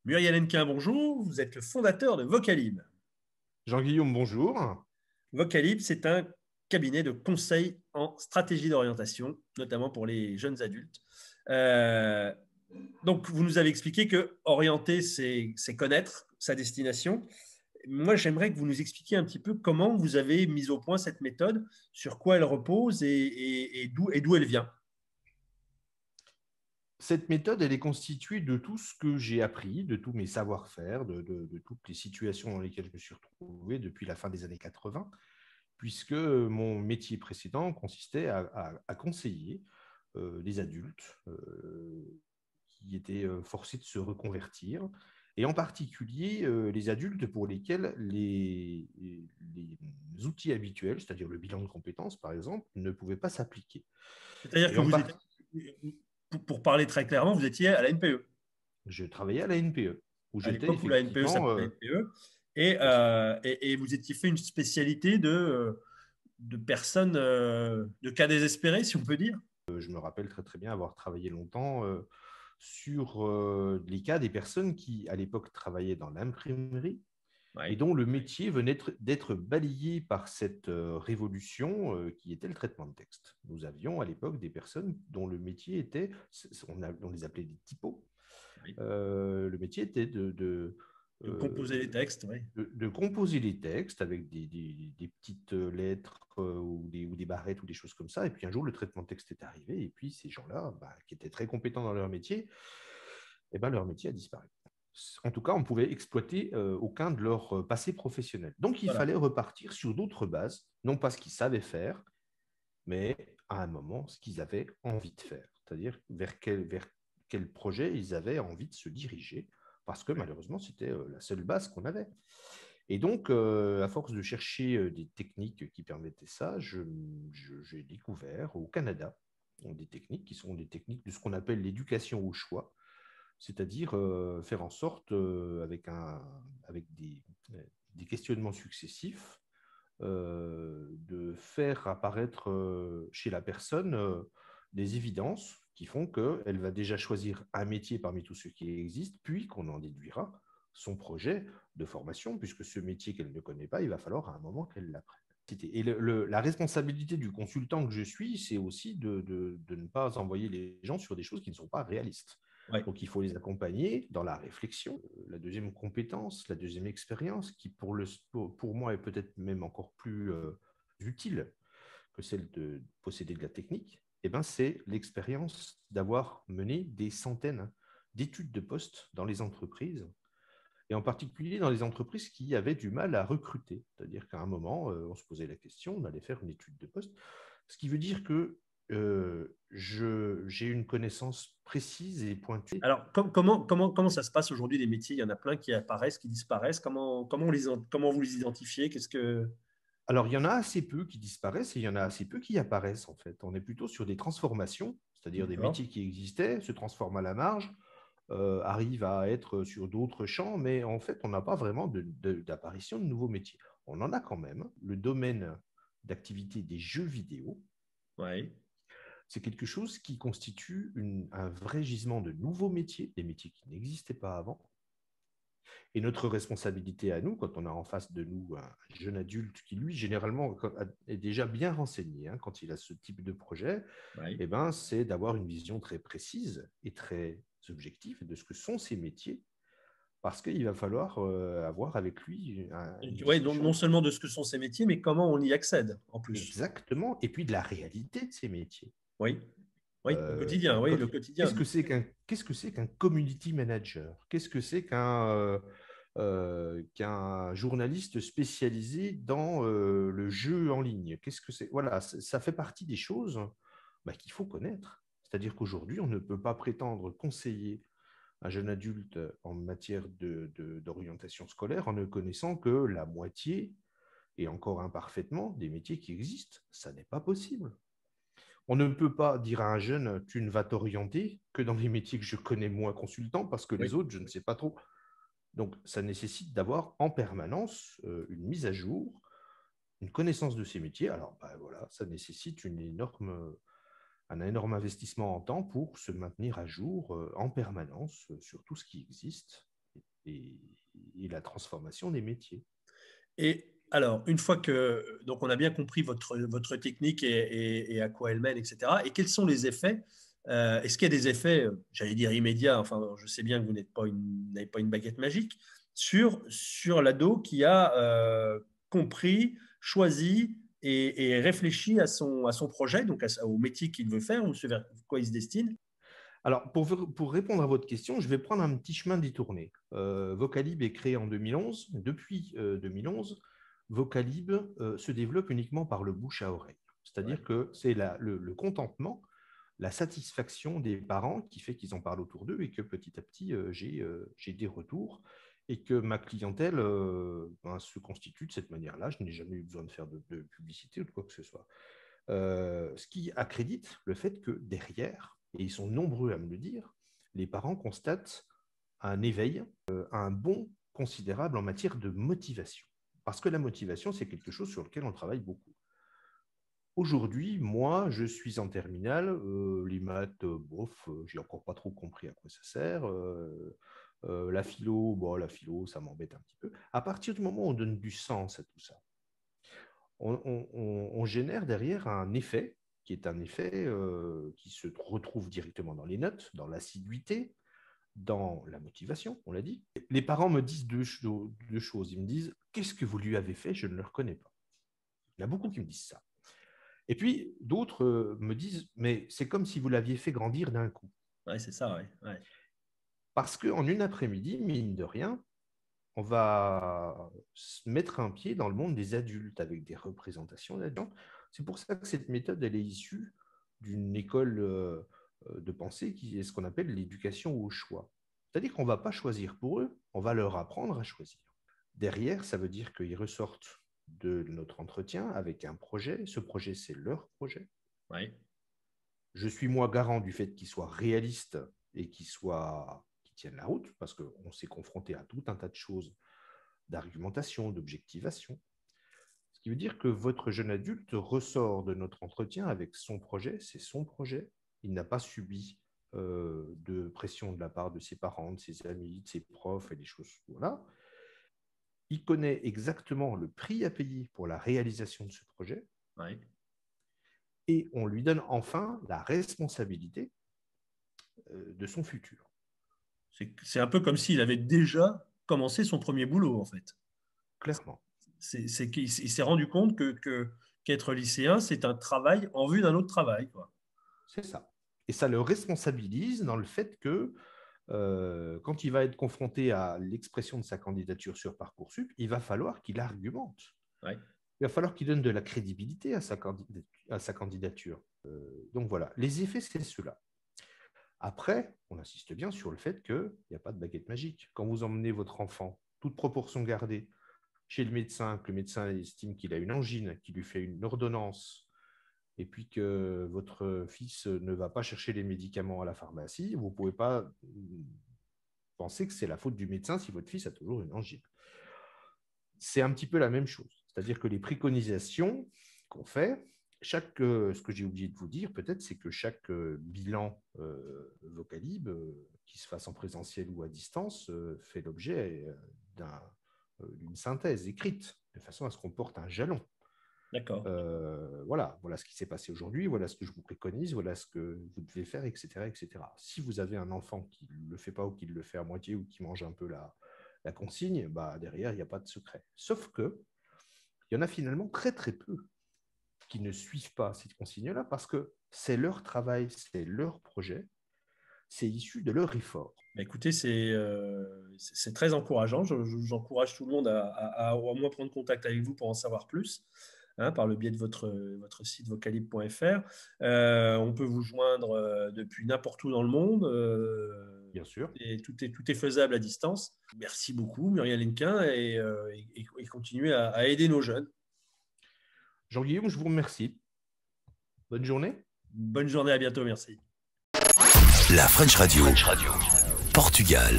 Muriel Hennequin, bonjour. Vous êtes le fondateur de Vocalib. Jean-Guillaume, bonjour. Vocalib, c'est un cabinet de conseil en stratégie d'orientation, notamment pour les jeunes adultes. Euh, donc, vous nous avez expliqué que orienter, c'est connaître sa destination. Moi, j'aimerais que vous nous expliquiez un petit peu comment vous avez mis au point cette méthode, sur quoi elle repose et d'où elle vient. Cette méthode, elle est constituée de tout ce que j'ai appris, de tous mes savoir-faire, de toutes les situations dans lesquelles je me suis retrouvé depuis la fin des années 80, puisque mon métier précédent consistait à conseiller les adultes qui étaient forcés de se reconvertir, et en particulier les adultes pour lesquels les outils habituels, c'est-à-dire le bilan de compétences par exemple, ne pouvaient pas s'appliquer. C'est-à-dire Et que en vous part... étiez, pour parler très clairement, vous étiez à la NPE. Je travaillais à la NPE, où À j'étais l'époque où la NPE effectivement, s'appelait la NPE, bien sûr. et vous étiez fait une spécialité de personnes, de cas désespérés, si on peut dire. Je me rappelle très très bien avoir travaillé longtemps sur les cas des personnes qui, à l'époque, travaillaient dans l'imprimerie et Ouais. dont le métier venait d'être balayé par cette révolution qui était le traitement de texte. Nous avions à l'époque des personnes dont le métier était, on les appelait des typos, Oui. le métier était De composer les euh, textes, oui. de composer les textes avec des petites lettres ou des barrettes ou des choses comme ça. Et puis un jour, le traitement de texte est arrivé. Et puis ces gens-là, bah, qui étaient très compétents dans leur métier, eh ben, leur métier a disparu. En tout cas, on pouvait exploiter aucun de leurs passés professionnels. Donc, il Voilà. fallait repartir sur d'autres bases, non pas ce qu'ils savaient faire, mais à un moment, ce qu'ils avaient envie de faire. C'est-à-dire vers quel projet ils avaient envie de se diriger, parce que Ouais. malheureusement, c'était la seule base qu'on avait. Et donc, à force de chercher des techniques qui permettaient ça, j'ai découvert au Canada des techniques qui sont des techniques de ce qu'on appelle l'éducation au choix, c'est-à-dire faire en sorte, avec des questionnements successifs, de faire apparaître chez la personne des évidences qui font qu'elle va déjà choisir un métier parmi tous ceux qui existent, puis qu'on en déduira son projet de formation, puisque ce métier qu'elle ne connaît pas, il va falloir à un moment qu'elle l'apprenne. Et la responsabilité du consultant que je suis, c'est aussi de ne pas envoyer les gens sur des choses qui ne sont pas réalistes. Ouais. Donc, il faut les accompagner dans la réflexion. La deuxième compétence, la deuxième expérience, qui pour moi est peut-être même encore plus utile que celle de posséder de la technique, eh ben, c'est l'expérience d'avoir mené des centaines d'études de poste dans les entreprises, et en particulier dans les entreprises qui avaient du mal à recruter. C'est-à-dire qu'à un moment, on se posait la question, on allait faire une étude de poste, ce qui veut dire que j'ai une connaissance précise et pointue. Alors, comment ça se passe aujourd'hui, les métiers? Il y en a plein qui apparaissent, qui disparaissent. Comment vous les identifiez? Qu'est-ce que... Alors, il y en a assez peu qui disparaissent et il y en a assez peu qui apparaissent, en fait. On est plutôt sur des transformations, c'est-à-dire des D'accord. métiers qui existaient, se transforment à la marge, arrivent à être sur d'autres champs, mais en fait, on n'a pas vraiment d'apparition de nouveaux métiers. On en a quand même. Le domaine d'activité des jeux vidéo, Ouais. c'est quelque chose qui constitue un vrai gisement de nouveaux métiers, des métiers qui n'existaient pas avant. Et notre responsabilité à nous, quand on a en face de nous un jeune adulte qui, lui, généralement, est déjà bien renseigné hein, quand il a ce type de projet, Ouais. eh ben, c'est d'avoir une vision très précise et très objective de ce que sont ces métiers, parce qu'il va falloir avoir avec lui une Donc, ouais, donc non discussion seulement de ce que sont ces métiers, mais comment on y accède, en plus. exactement, et puis de la réalité de ces métiers. Oui. Oui, au Euh, quotidien, oui, quand- le quotidien. qu'est-ce que c'est qu'un community manager? Qu'est-ce que c'est qu'un journaliste spécialisé dans le jeu en ligne? Qu'est-ce que c'est? Voilà, ça fait partie des choses bah, qu'il faut connaître. C'est-à-dire qu'aujourd'hui, on ne peut pas prétendre conseiller un jeune adulte en matière d'orientation scolaire en ne connaissant que la moitié, et encore imparfaitement, des métiers qui existent. Ça n'est pas possible. On ne peut pas dire à un jeune, tu ne vas t'orienter que dans les métiers que je connais moins consultant, parce que Oui. les autres, je ne sais pas trop. Donc, ça nécessite d'avoir en permanence une mise à jour, une connaissance de ces métiers. Alors, bah, voilà, ça nécessite un énorme investissement en temps pour se maintenir à jour en permanence sur tout ce qui existe. la transformation des métiers. Et alors, une fois que donc on a bien compris votre technique et à quoi elle mène, etc. Et quels sont les effets? Est-ce qu'il y a des effets, j'allais dire immédiats, enfin, je sais bien que vous n'avez pas une baguette magique, sur l'ado qui a compris, choisi et réfléchi à son projet, donc au métier qu'il veut faire ou ce vers quoi il se destine? Alors, pour répondre à votre question, je vais prendre un petit chemin détourné. Vocalib est créé en 2011. Depuis 2011, Vocalib se développe uniquement par le bouche à oreille. C'est-à-dire Ouais. que c'est le contentement, la satisfaction des parents qui fait qu'ils en parlent autour d'eux et que petit à petit, j'ai des retours et que ma clientèle se constitue de cette manière-là. Je n'ai jamais eu besoin de faire de publicité ou de quoi que ce soit. Ce qui accrédite le fait que derrière, et ils sont nombreux à me le dire, les parents constatent un éveil, un bond considérable en matière de motivation. Parce que la motivation, c'est quelque chose sur lequel on travaille beaucoup. Aujourd'hui, moi, je suis en terminale. Les maths, bof, j'ai encore pas trop compris à quoi ça sert. La philo, ça m'embête un petit peu. À partir du moment où on donne du sens à tout ça, on génère derrière un effet qui est un effet qui se retrouve directement dans les notes, dans l'assiduité, dans la motivation, on l'a dit. Les parents me disent deux choses. Ils me disent, qu'est-ce que vous lui avez fait? Je ne le reconnais pas. Il y en a beaucoup qui me disent ça. Et puis, d'autres me disent, mais c'est comme si vous l'aviez fait grandir d'un coup. Ouais, c'est ça, ouais. Ouais. Parce qu'en une après-midi, mine de rien, on va se mettre un pied dans le monde des adultes avec des représentations d'adultes. C'est pour ça que cette méthode, elle est issue d'une école de pensée qui est ce qu'on appelle l'éducation au choix. C'est-à-dire qu'on ne va pas choisir pour eux, on va leur apprendre à choisir. Derrière, ça veut dire qu'ils ressortent de notre entretien avec un projet. Ce projet, c'est leur projet. Ouais. Je suis moi garant du fait qu'ils soient réalistes et qu'ils tiennent la route, parce qu'on s'est confronté à tout un tas de choses d'argumentation, d'objectivation. Ce qui veut dire que votre jeune adulte ressort de notre entretien avec son projet, c'est son projet. Il n'a pas subi de pression de la part de ses parents, de ses amis, de ses profs et des choses. Voilà. Il connaît exactement le prix à payer pour la réalisation de ce projet. Ouais. Et on lui donne enfin la responsabilité de son futur. C'est un peu comme s'il avait déjà commencé son premier boulot, en fait. Clairement. C'est qu'il s'est rendu compte qu'être lycéen, c'est un travail en vue d'un autre travail, quoi. C'est ça. Et ça le responsabilise dans le fait que quand il va être confronté à l'expression de sa candidature sur Parcoursup, il va falloir qu'il argumente. Ouais. Il va falloir qu'il donne de la crédibilité à sa candidature. Donc voilà, les effets, c'est cela. Après, on insiste bien sur le fait qu'il n'y a pas de baguette magique. Quand vous emmenez votre enfant, toute proportion gardée, chez le médecin, que le médecin estime qu'il a une angine, qu'il lui fait une ordonnance, et puis que votre fils ne va pas chercher les médicaments à la pharmacie, vous ne pouvez pas penser que c'est la faute du médecin si votre fils a toujours une angine. C'est un petit peu la même chose. C'est-à-dire que les préconisations qu'on fait, ce que j'ai oublié de vous dire peut-être, c'est que chaque bilan Vocalib, qui se fasse en présentiel ou à distance, fait l'objet d'une synthèse écrite, de façon à ce qu'on porte un jalon. D'accord. Voilà ce qui s'est passé aujourd'hui, voilà ce que je vous préconise, voilà ce que vous devez faire, etc., etc. Si vous avez un enfant qui ne le fait pas ou qui le fait à moitié ou qui mange un peu la consigne, derrière, il n'y a pas de secret. Sauf que il y en a finalement très, très peu qui ne suivent pas cette consigne-là parce que c'est leur travail, c'est leur projet, c'est issu de leur effort. Écoutez, c'est très encourageant. J'encourage tout le monde à au moins prendre contact avec vous pour en savoir plus, hein, par le biais de votre site vocalib.fr. On peut vous joindre depuis n'importe où dans le monde. Bien sûr. Et tout est faisable à distance. Merci beaucoup, Muriel Hennequin, et continuez à aider nos jeunes. Jean-Guillaume, je vous remercie. Bonne journée. Bonne journée, à bientôt, merci. La French Radio. Portugal.